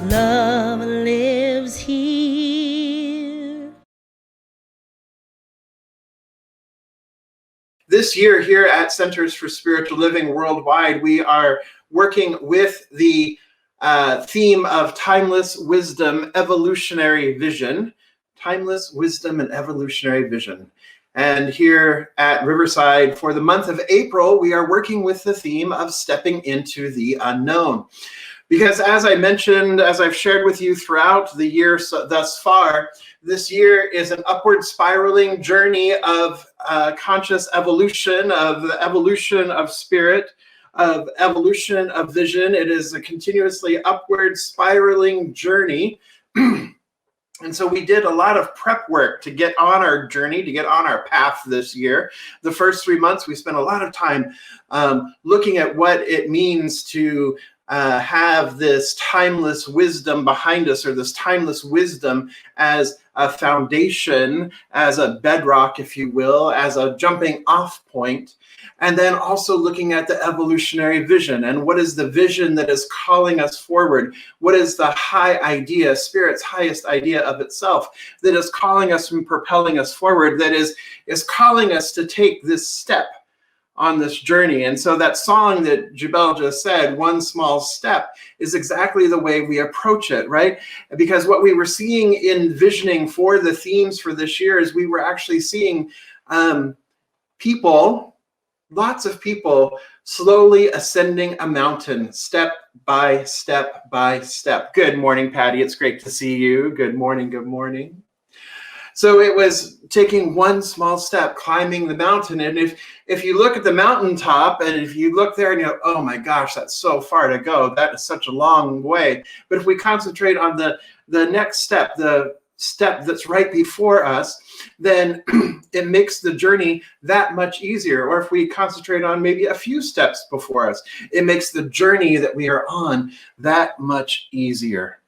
Love lives here. This year here at Centers for Spiritual Living Worldwide, we are working with the theme of timeless wisdom, evolutionary vision. Timeless wisdom and evolutionary vision. And here at Riverside for the month of April, we are working with the theme of stepping into the unknown. Because as I mentioned, as I've shared with you throughout the year thus far, this year is an upward spiraling journey of conscious evolution, of the evolution of spirit, of evolution of vision. It is a continuously upward spiraling journey. And so we did a lot of prep work to get on our journey, to get on our path this year. The first 3 months, we spent a lot of time looking at what it means to have this timeless wisdom behind us, or this timeless wisdom as a foundation, as a bedrock, if you will, as a jumping off point. And then also looking at the evolutionary vision, and what is the vision that is calling us forward? What is the high idea, Spirit's highest idea of itself, that is calling us and propelling us forward, that is calling us to take this step on this journey? And so that song that Jabel just said, One Small Step, is exactly the way we approach it, right? Because what we were seeing in visioning for the themes for this year is we were actually seeing people, lots of people, slowly ascending a mountain, step by step by step. Good morning, Patty. It's great to see you. Good morning, good morning. So it was taking one small step, climbing the mountain. And if you look at the mountaintop, and if you look there and you go, oh my gosh, that's so far to go. That is such a long way. But if we concentrate on the next step, the step that's right before us, then it makes the journey that much easier. Or if we concentrate on maybe a few steps before us, it makes the journey that we are on that much easier.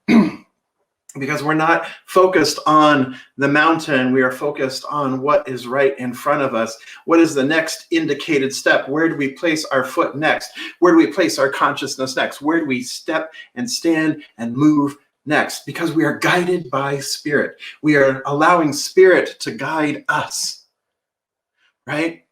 Because we're not focused on the mountain, we are focused on what is right in front of us. What is the next indicated step? Where do we place our foot next? Where do we place our consciousness next? Where do we step and stand and move next? Because we are guided by Spirit. We are allowing Spirit to guide us, right?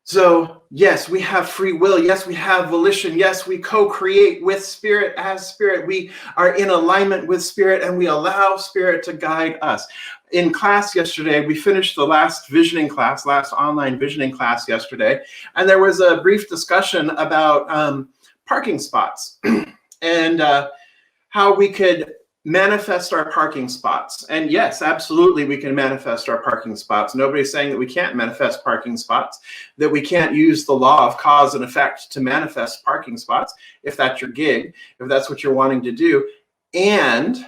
So yes, we have free will. Yes, we have volition. Yes, we co-create with Spirit as Spirit. We are in alignment with Spirit, and we allow Spirit to guide us. In class yesterday, we finished the last visioning class, last online visioning class yesterday, and there was a brief discussion about parking spots and how we could manifest our parking spots. And yes, absolutely, we can manifest our parking spots. Nobody's saying that we can't manifest parking spots, that we can't use the law of cause and effect to manifest parking spots, if that's your gig, if that's what you're wanting to do. And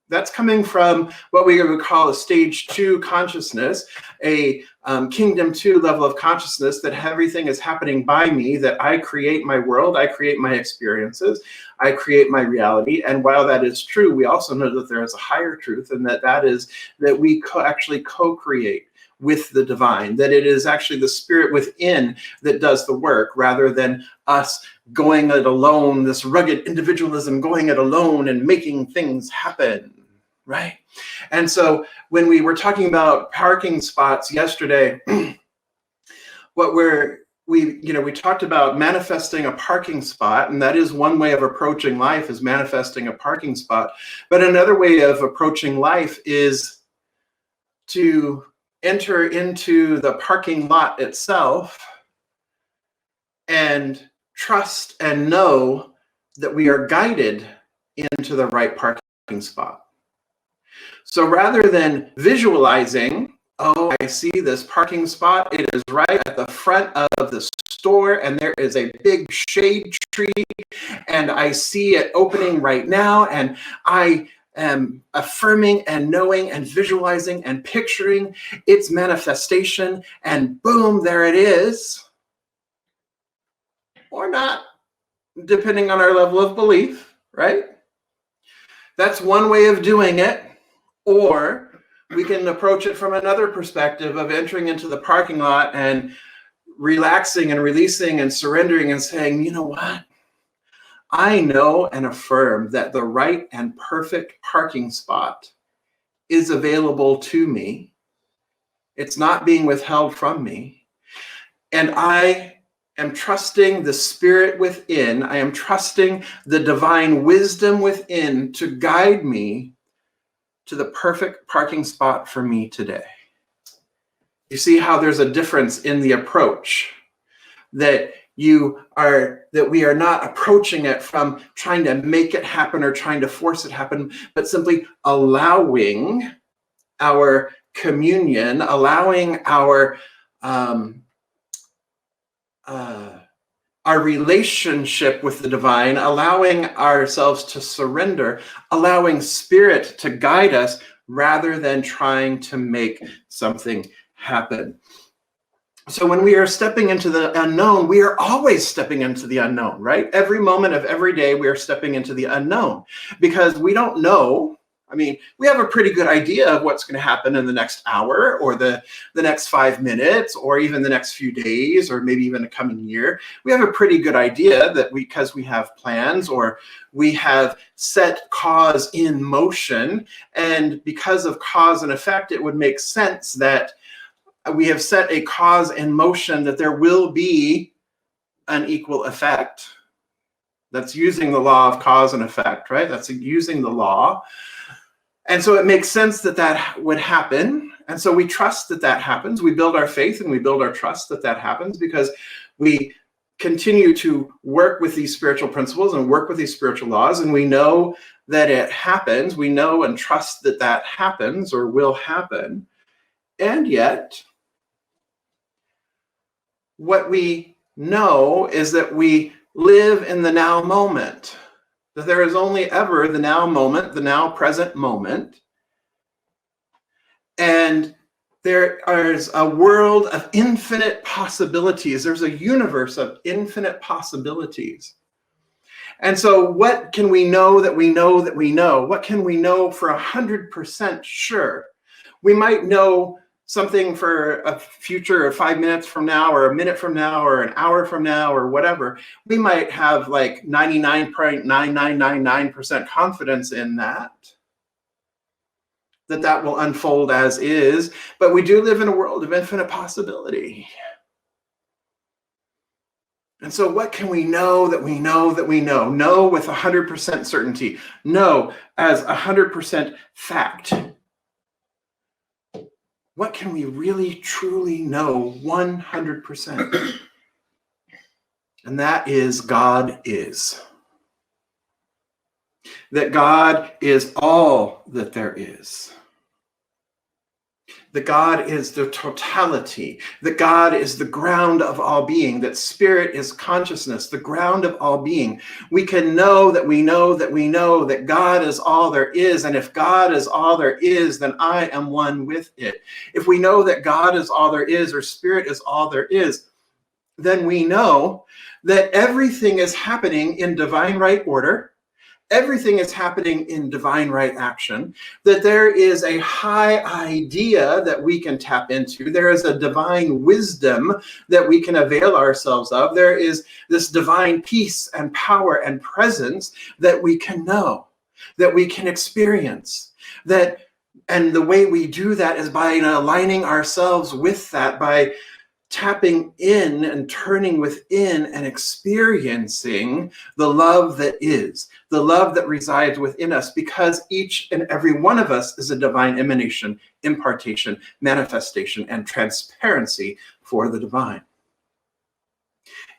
that's coming from what we would call a stage 2 consciousness, a kingdom 2 level of consciousness, that everything is happening by me, that I create my world, I create my experiences, I create my reality. And while that is true, we also know that there is a higher truth, and that is that we actually co-create with the divine, that it is actually the Spirit within that does the work, rather than us going it alone, this rugged individualism, going it alone and making things happen, right? And so when we were talking about parking spots yesterday, we talked about manifesting a parking spot, and that is one way of approaching life, is manifesting a parking spot. But another way of approaching life is to enter into the parking lot itself and trust and know that we are guided into the right parking spot. So rather than visualizing, oh, I see this parking spot, it is right at the front of the store, and there is a big shade tree, and I see it opening right now, and I am affirming and knowing and visualizing and picturing its manifestation, and boom, there it is. Or not, depending on our level of belief, right? That's one way of doing it. Or we can approach it from another perspective of entering into the parking lot and relaxing and releasing and surrendering and saying, you know what? I know and affirm that the right and perfect parking spot is available to me. It's not being withheld from me. And I am trusting the Spirit within. I am trusting the divine wisdom within to guide me to the perfect parking spot for me today. You see how there's a difference in the approach, that we are not approaching it from trying to make it happen or trying to force it happen, but simply allowing our communion, allowing our relationship with the divine, allowing ourselves to surrender, allowing Spirit to guide us rather than trying to make something happen. So when we are stepping into the unknown, we are always stepping into the unknown, right? Every moment of every day, we are stepping into the unknown because we don't know. I mean, we have a pretty good idea of what's going to happen in the next hour or the next 5 minutes or even the next few days or maybe even a coming year. We have a pretty good idea that because we have plans or we have set cause in motion, and because of cause and effect, it would make sense that we have set a cause in motion that there will be an equal effect. That's using the law of cause and effect, right? That's using the law. And so it makes sense that that would happen. And so we trust that that happens. We build our faith and we build our trust that that happens because we continue to work with these spiritual principles and work with these spiritual laws. And we know that it happens. We know and trust that that happens or will happen. And yet, what we know is that we live in the now moment, that there is only ever the now moment, the now present moment. And there is a world of infinite possibilities. There's a universe of infinite possibilities. And so what can we know that we know that we know? What can we know for 100% sure? We might know something for a future of 5 minutes from now or a minute from now or an hour from now or whatever. We might have like 99.9999% confidence in that will unfold as is, but we do live in a world of infinite possibility. And so what can we know that we know that we know? Know with 100% certainty. Know as 100% fact. What can we really, truly know 100%? And that is God is. That God is all that there is. That God is the totality. That God is the ground of all being. That Spirit is consciousness, the ground of all being. We can know that we know that we know that God is all there is. And if God is all there is, then I am one with it. If we know that God is all there is or Spirit is all there is, then we know that everything is happening in divine right order. Everything is happening in divine right action, that there is a high idea that we can tap into. There is a divine wisdom that we can avail ourselves of. There is this divine peace and power and presence that we can know, that we can experience. And the way we do that is by aligning ourselves with that, by tapping in and turning within and experiencing the love that is, the love that resides within us, because each and every one of us is a divine emanation, impartation, manifestation, and transparency for the divine.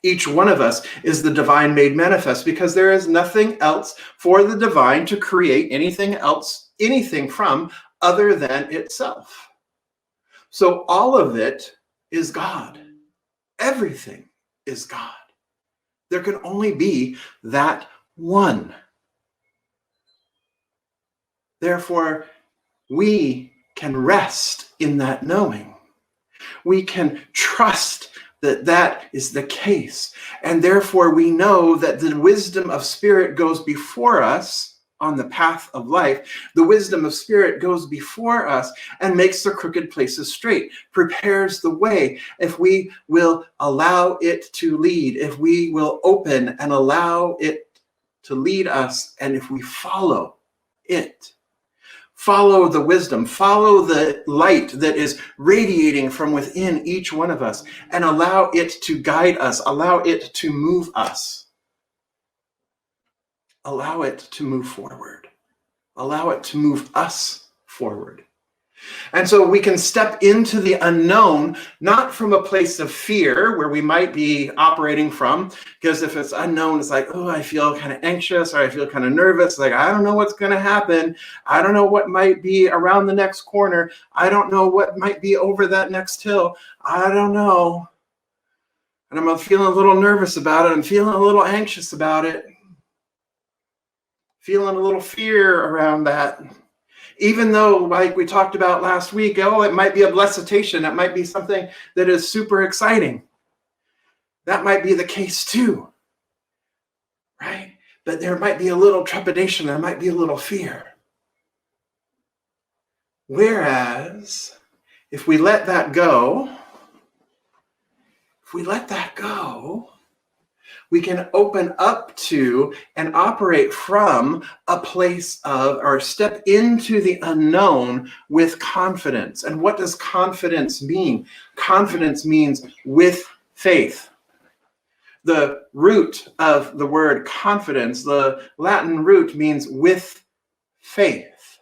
Each one of us is the divine made manifest because there is nothing else for the divine to create anything else, anything from other than itself. So all of it is God. Everything is God. There can only be that one. Therefore, we can rest in that knowing. We can trust that that is the case. And therefore, we know that the wisdom of Spirit goes before us on the path of life. The wisdom of Spirit goes before us and makes the crooked places straight, prepares the way. If we will allow it to lead, if we will open and allow it to lead us. And if we follow it, follow the wisdom, follow the light that is radiating from within each one of us, and allow it to guide us, allow it to move us, allow it to move forward, allow it to move us forward. And so we can step into the unknown, not from a place of fear where we might be operating from, because if it's unknown, it's like, oh, I feel kind of anxious, or I feel kind of nervous. Like, I don't know what's going to happen. I don't know what might be around the next corner. I don't know what might be over that next hill. I don't know. And I'm feeling a little nervous about it. I'm feeling a little anxious about it. Feeling a little fear around that. Even though, like we talked about last week, oh, it might be a blessitation. It might be something that is super exciting. That might be the case too, right? But there might be a little trepidation. There might be a little fear. Whereas, if we let that go, we can open up to and operate from a place of, or step into the unknown with confidence. And what does confidence mean? Confidence means with faith. The root of the word confidence, the Latin root, means with faith.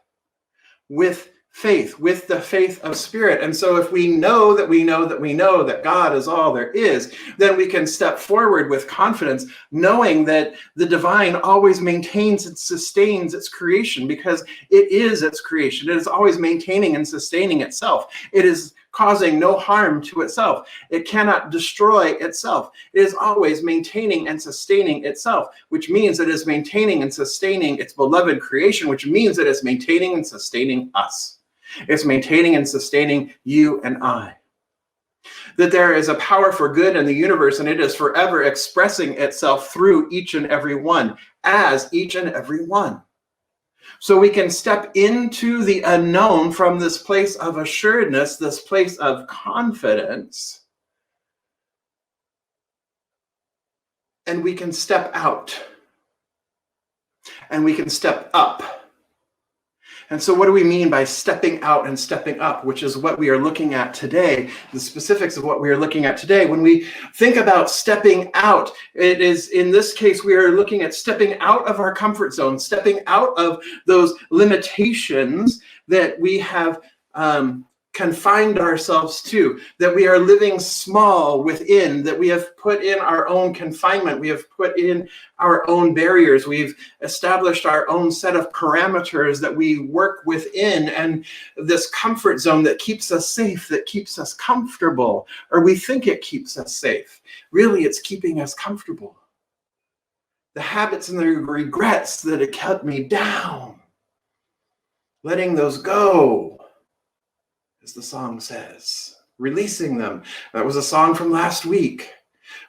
With faith, with the faith of spirit. And so if we know that God is all there is, then we can step forward with confidence, knowing that the divine always maintains and sustains its creation, because it is its creation. It is always maintaining and sustaining itself. It is causing no harm to itself. It cannot destroy itself. It is always maintaining and sustaining itself, which means it is maintaining and sustaining its beloved creation, which means it is maintaining and sustaining us. It's maintaining and sustaining you and I. That there is a power for good in the universe, and it is forever expressing itself through each and every one, as each and every one. So we can step into the unknown from this place of assuredness, this place of confidence, and we can step out, and we can step up. And so what do we mean by stepping out and stepping up, which is what we are looking at today, the specifics of what we are looking at today. When we think about stepping out, it is, in this case, we are looking at stepping out of our comfort zone, stepping out of those limitations that we have confined ourselves to, that we are living small within, that we have put in our own confinement, we have put in our own barriers, we've established our own set of parameters that we work within, and this comfort zone that keeps us safe, that keeps us comfortable, or we think it keeps us safe. Really, it's keeping us comfortable. The habits and the regrets that have kept me down, letting those go, as the song says, releasing them. That was a song from last week.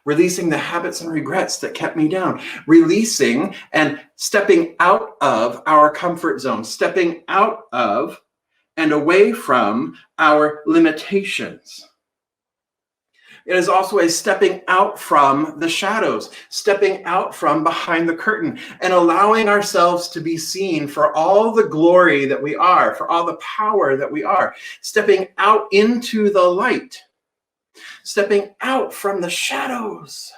Releasing the habits and regrets that kept me down. Releasing and stepping out of our comfort zone. Stepping out of and away from our limitations. It is also a stepping out from the shadows, stepping out from behind the curtain, and allowing ourselves to be seen for all the glory that we are, for all the power that we are, stepping out into the light, stepping out from the shadows,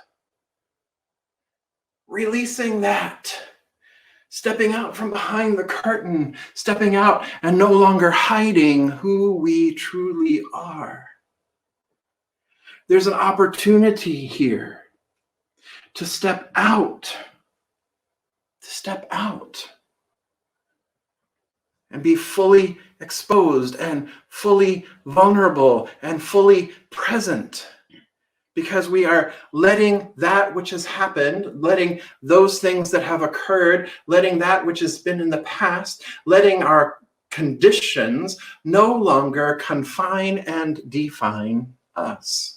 releasing that, stepping out from behind the curtain, stepping out and no longer hiding who we truly are. There's an opportunity here to step out, and be fully exposed and fully vulnerable and fully present, because we are letting that which has happened, letting those things that have occurred, letting that which has been in the past, letting our conditions no longer confine and define us.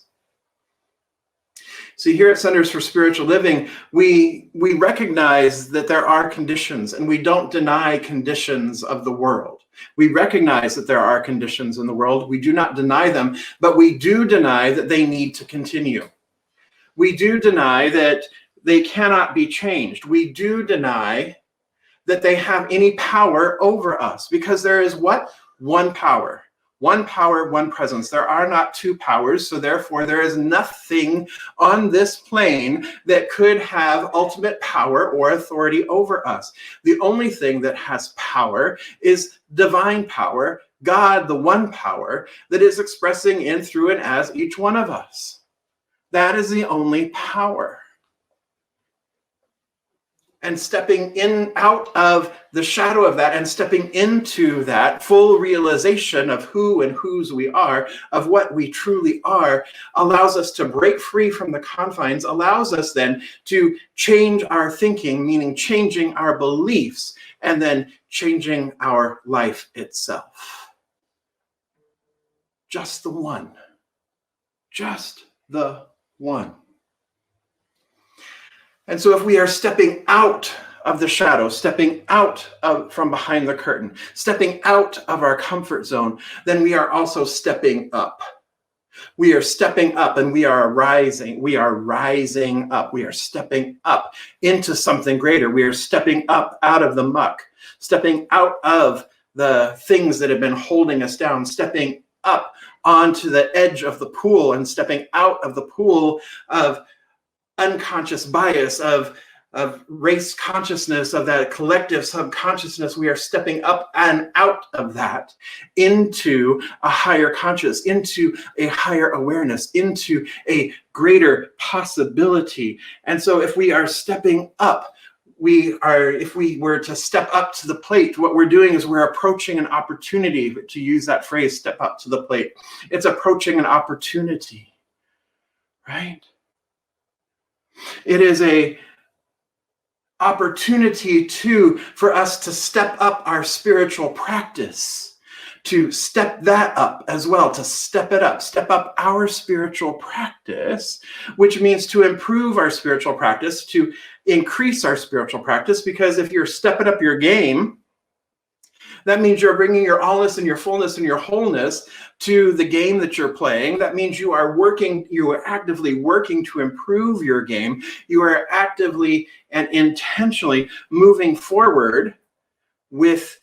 See, here at Centers for Spiritual Living, we recognize that there are conditions, and we don't deny conditions of the world. We recognize that there are conditions in the world. We do not deny them, but we do deny that they need to continue. We do deny that they cannot be changed. We do deny that they have any power over us, because there is what? One power, one presence. There are not two powers, so therefore there is nothing on this plane that could have ultimate power or authority over us. The only thing that has power is divine power, God, the one power that is expressing in, through, and as each one of us. That is the only power. And stepping in out of the shadow of that and stepping into that full realization of who and whose we are, of what we truly are, allows us to break free from the confines, allows us then to change our thinking, meaning changing our beliefs, and then changing our life itself. Just the one. Just the one. And so if we are stepping out of the shadow, stepping out from behind the curtain, stepping out of our comfort zone, then we are also stepping up. We are stepping up and we are rising. We are rising up. We are stepping up into something greater. We are stepping up out of the muck, stepping out of the things that have been holding us down, stepping up onto the edge of the pool and stepping out of the pool of unconscious bias, of race consciousness, of that collective subconsciousness. We are stepping up and out of that into a higher conscious, into a higher awareness, into a greater possibility. And so if we are stepping up, if we were to step up to the plate, what we're doing is we're approaching an opportunity, to use that phrase, step up to the plate. It's approaching an opportunity, right? It is a opportunity for us to step up our spiritual practice, to step that up as well, to step up our spiritual practice, which means to improve our spiritual practice, to increase our spiritual practice, because if you're stepping up your game, that means you're bringing your allness and your fullness and your wholeness to the game that you're playing. That means you are actively working to improve your game. You are actively and intentionally moving forward with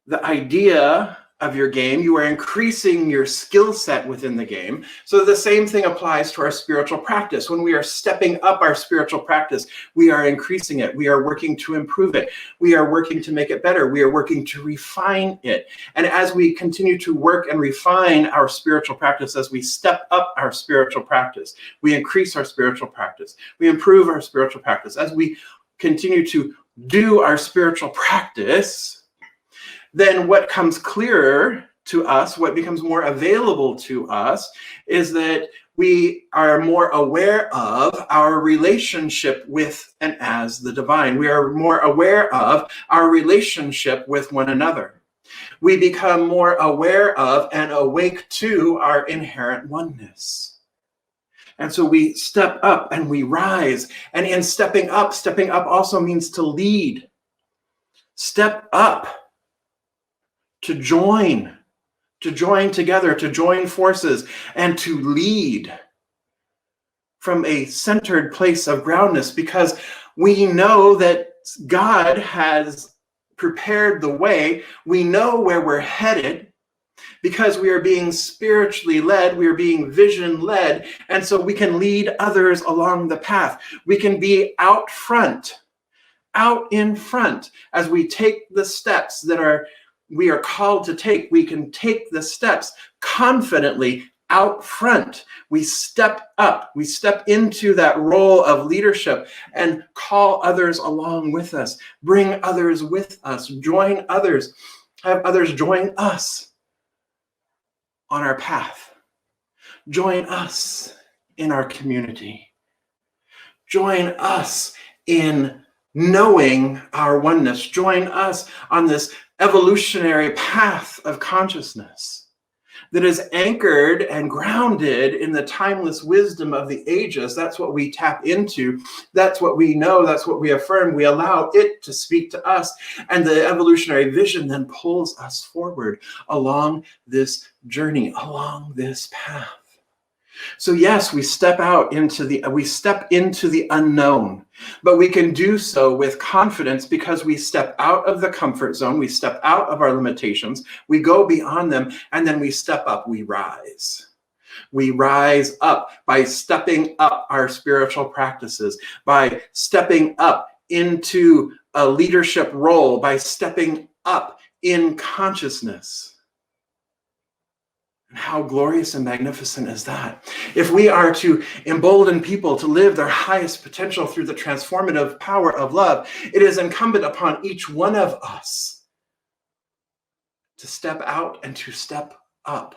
the idea of your game. You are increasing your skill set within the game. So the same thing applies to our spiritual practice. When we are stepping up our spiritual practice, we are increasing it. We are working to improve it. We are working to make it better. We are working to refine it. And as we continue to work and refine our spiritual practice, as we step up our spiritual practice, we increase our spiritual practice. We improve our spiritual practice. As we continue to do our spiritual practice, then what comes clearer to us, what becomes more available to us, is that we are more aware of our relationship with and as the divine. We are more aware of our relationship with one another. We become more aware of and awake to our inherent oneness. And so we step up and we rise. And in stepping up also means to lead. Step up. To join together, to join forces, and to lead from a centered place of groundness, because we know that God has prepared the way. We know where we're headed because we are being spiritually led, we are being vision led, and so we can lead others along the path. We can be out in front as we take the steps that we are called to take. We can take the steps confidently out front. We step up. We step into that role of leadership and call others along with us, bring others with us, join others, have others join us on our path. Join us in our community. Join us in knowing our oneness. Join us on this evolutionary path of consciousness that is anchored and grounded in the timeless wisdom of the ages. That's what we tap into. That's what we know. That's what we affirm. We allow it to speak to us. And the evolutionary vision then pulls us forward along this journey, along this path. So yes, we step into the unknown, but we can do so with confidence because we step out of the comfort zone, we step out of our limitations, we go beyond them, and then we step up, we rise. We rise up by stepping up our spiritual practices, by stepping up into a leadership role, by stepping up in consciousness. And how glorious and magnificent is that? If we are to embolden people to live their highest potential through the transformative power of love, it is incumbent upon each one of us to step out and to step up.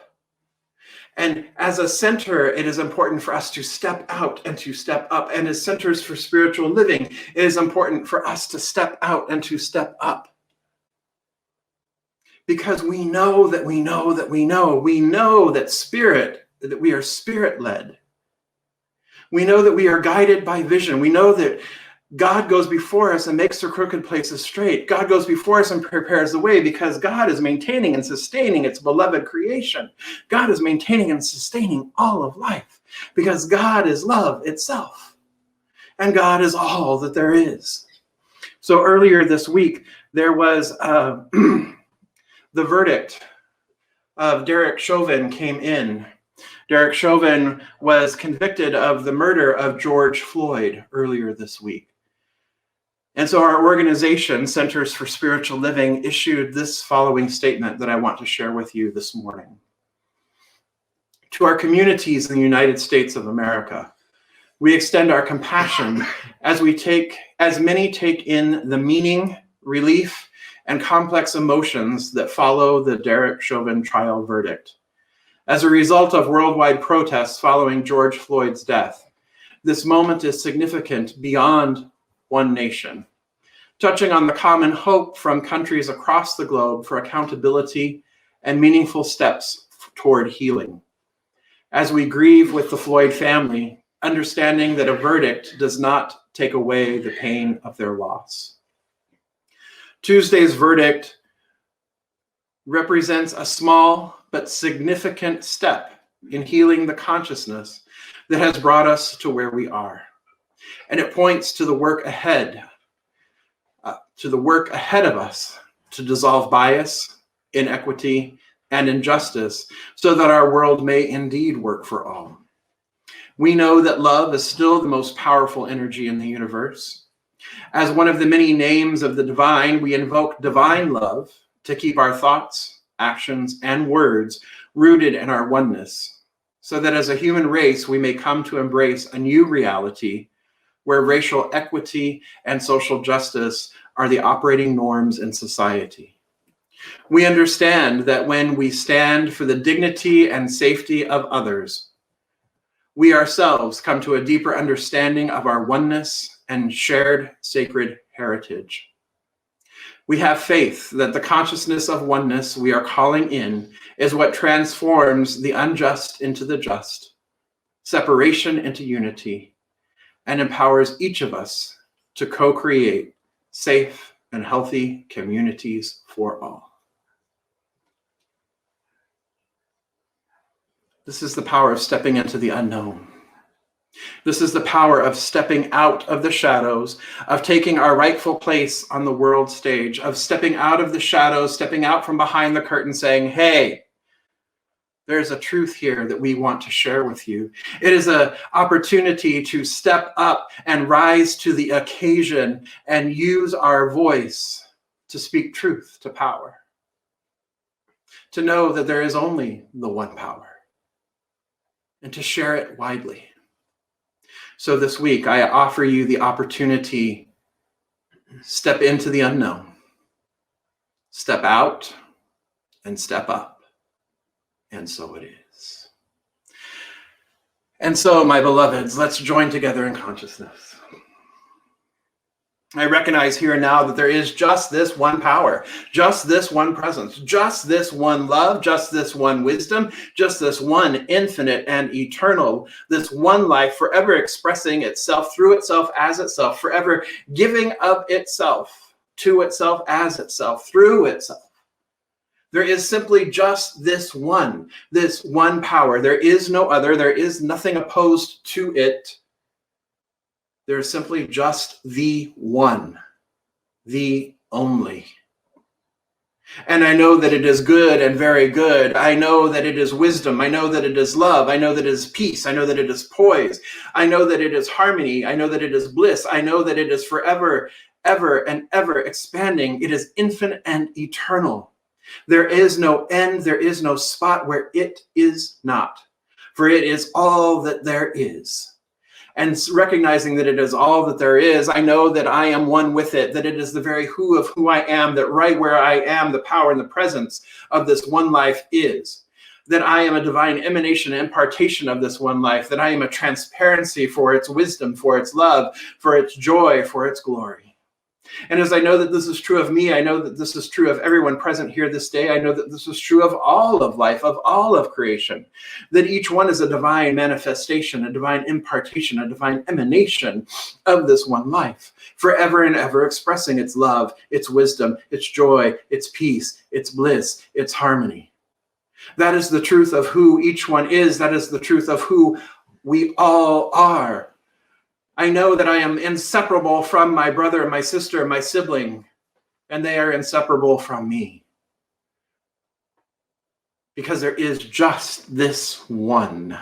And as a center, it is important for us to step out and to step up. And as centers for spiritual living, it is important for us to step out and to step up. Because we know that we know that we know that we are spirit-led. We know that we are guided by vision. We know that God goes before us and makes the crooked places straight. God goes before us and prepares the way because God is maintaining and sustaining its beloved creation. God is maintaining and sustaining all of life because God is love itself. And God is all that there is. So earlier this week, there was the verdict of Derek Chauvin came in. Derek Chauvin was convicted of the murder of George Floyd earlier this week. And so our organization, Centers for Spiritual Living, issued this following statement that I want to share with you this morning. To our communities in the United States of America, we extend our compassion as many take in the meaning, relief, and complex emotions that follow the Derek Chauvin trial verdict. As a result of worldwide protests following George Floyd's death, this moment is significant beyond one nation, touching on the common hope from countries across the globe for accountability and meaningful steps toward healing. As we grieve with the Floyd family, understanding that a verdict does not take away the pain of their loss. Tuesday's verdict represents a small but significant step in healing the consciousness that has brought us to where we are. And it points to the work ahead of us to dissolve bias, inequity, and injustice so that our world may indeed work for all. We know that love is still the most powerful energy in the universe. As one of the many names of the divine, we invoke divine love to keep our thoughts, actions, and words rooted in our oneness, so that as a human race, we may come to embrace a new reality where racial equity and social justice are the operating norms in society. We understand that when we stand for the dignity and safety of others, we ourselves come to a deeper understanding of our oneness and shared sacred heritage. We have faith that the consciousness of oneness we are calling in is what transforms the unjust into the just, separation into unity, and empowers each of us to co-create safe and healthy communities for all. This is the power of stepping into the unknown. This is the power of stepping out of the shadows, of taking our rightful place on the world stage, of stepping out of the shadows, stepping out from behind the curtain saying, hey, there's a truth here that we want to share with you. It is an opportunity to step up and rise to the occasion and use our voice to speak truth to power. To know that there is only the one power and to share it widely. So this week, I offer you the opportunity, step into the unknown, step out and step up. And so it is. And so, my beloveds, let's join together in consciousness. I recognize here now that there is just this one power, just this one presence, just this one love, just this one wisdom, just this one infinite and eternal, this one life forever expressing itself through itself as itself, forever giving of itself to itself as itself, through itself. There is simply just this one power. There is no other. There is nothing opposed to it. There is simply just the one, the only. And I know that it is good and very good. I know that it is wisdom. I know that it is love. I know that it is peace. I know that it is poise. I know that it is harmony. I know that it is bliss. I know that it is forever, ever, and ever expanding. It is infinite and eternal. There is no end. There is no spot where it is not. For it is all that there is. And recognizing that it is all that there is, I know that I am one with it, that it is the very who of who I am, that right where I am, the power and the presence of this one life is. That I am a divine emanation and impartation of this one life, that I am a transparency for its wisdom, for its love, for its joy, for its glory. And as I know that this is true of me, I know that this is true of everyone present here this day. I know that this is true of all of life, of all of creation, that each one is a divine manifestation, a divine impartation, a divine emanation of this one life, forever and ever expressing its love, its wisdom, its joy, its peace, its bliss, its harmony. That is the truth of who each one is. That is the truth of who we all are. I know that I am inseparable from my brother, my sister, my sibling, and they are inseparable from me. Because there is just this one.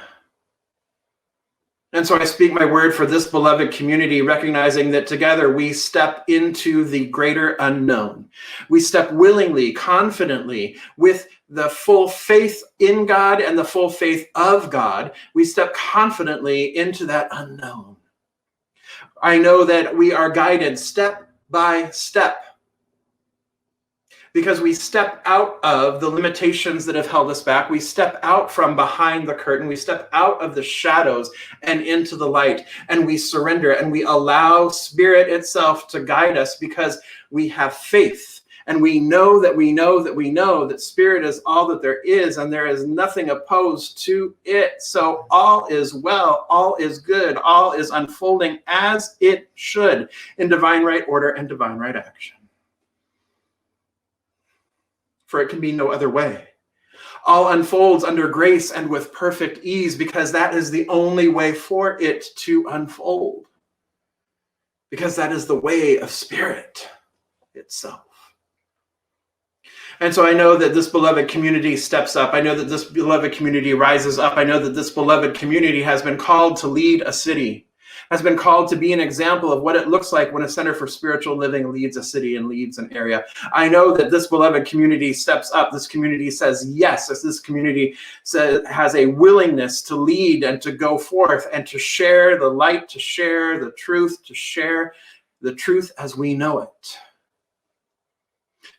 And so I speak my word for this beloved community, recognizing that together we step into the greater unknown. We step willingly, confidently, with the full faith in God and the full faith of God. We step confidently into that unknown. I know that we are guided step by step because we step out of the limitations that have held us back. We step out from behind the curtain. We step out of the shadows and into the light, and we surrender and we allow Spirit itself to guide us because we have faith. And we know that Spirit is all that there is, and there is nothing opposed to it. So all is well, all is good, all is unfolding as it should in divine right order and divine right action. For it can be no other way. All unfolds under grace and with perfect ease, because that is the only way for it to unfold. Because that is the way of Spirit itself. And so I know that this beloved community steps up. I know that this beloved community rises up. I know that this beloved community has been called to lead a city, has been called to be an example of what it looks like when a Center for Spiritual Living leads a city and leads an area. I know that this beloved community steps up. This community says yes, as this community has a willingness to lead and to go forth and to share the light, to share the truth as we know it.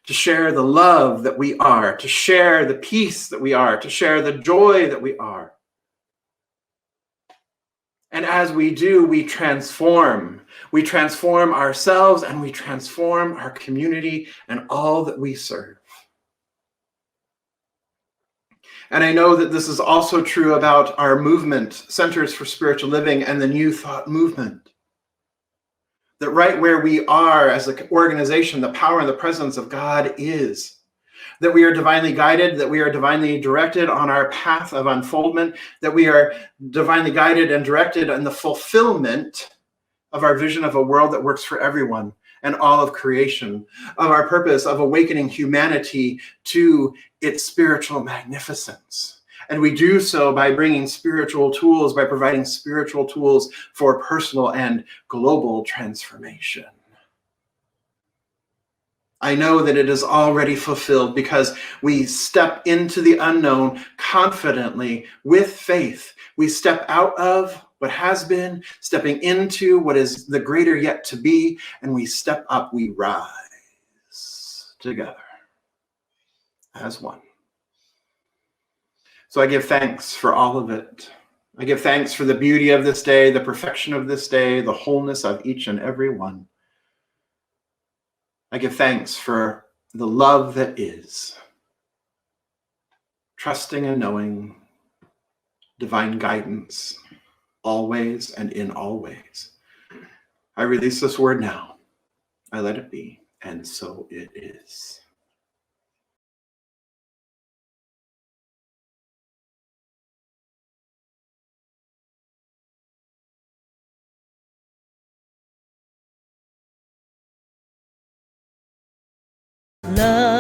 To share the love that we are, to share the peace that we are, to share the joy that we are. And as we do, we transform. We transform ourselves and we transform our community and all that we serve. And I know that this is also true about our movement, Centers for Spiritual Living and the New Thought movement. That right where we are as an organization, the power and the presence of God is. That we are divinely guided, that we are divinely directed on our path of unfoldment, that we are divinely guided and directed in the fulfillment of our vision of a world that works for everyone and all of creation, of our purpose of awakening humanity to its spiritual magnificence. And we do so by bringing spiritual tools, by providing spiritual tools for personal and global transformation. I know that it is already fulfilled because we step into the unknown confidently with faith. We step out of what has been, stepping into what is the greater yet to be, and we step up, we rise together as one. So I give thanks for all of it. I give thanks for the beauty of this day, the perfection of this day, the wholeness of each and every one. I give thanks for the love that is, trusting and knowing divine guidance, always and in all ways. I release this word now. I let it be, and so it is. love